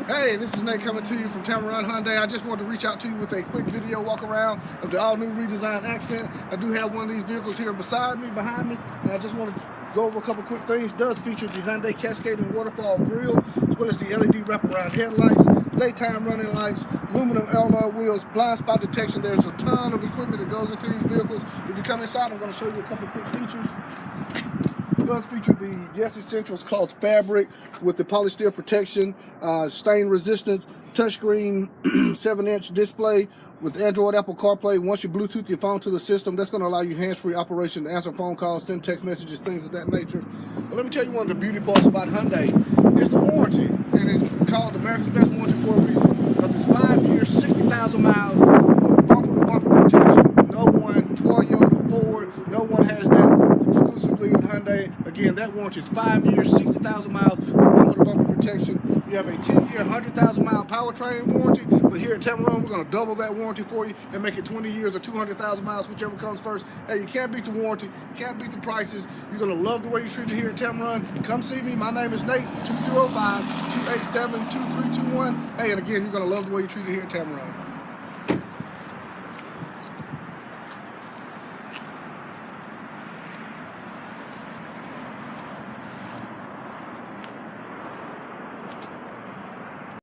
Hey, this is Nate coming to you from Tameron Hyundai. I just wanted to reach out to you with a quick video walk around of the all-new redesigned Accent. I do have one of these vehicles here behind me, and I just want to go over a couple quick things. It does feature the Hyundai Cascading Waterfall Grille, as well as the LED wraparound headlights, daytime running lights, aluminum alloy wheels, blind spot detection. There's a ton of equipment that goes into these vehicles. If you come inside, I'm going to show you a couple quick features. It does feature the Yes Essentials cloth fabric with the polystyrene protection, stain resistance, touchscreen 7-inch display with Android, Apple CarPlay. Once you Bluetooth your phone to the system, that's going to allow you hands-free operation to answer phone calls, send text messages, things of that nature. But let me tell you one of the beauty parts about Hyundai is the warranty, and it's called America's Best Warranty for a reason, because it's 5 years, 60,000 miles of bumper-to-bumper protection. No one, Toyota, Ford, no one has that. It's exclusively at Hyundai. Again, that warranty is 5 years, 60,000 miles of bumper-to-bumper protection. You have a 10-year, 100,000-mile powertrain warranty, but here at Tameron, we're going to double that warranty for you and make it 20 years or 200,000 miles, whichever comes first. Hey, you can't beat the warranty, can't beat the prices. You're going to love the way you're treated here at Tameron. Come see me. My name is Nate, 205-287-2321. Hey, and again, you're going to love the way you're treated here at Tameron.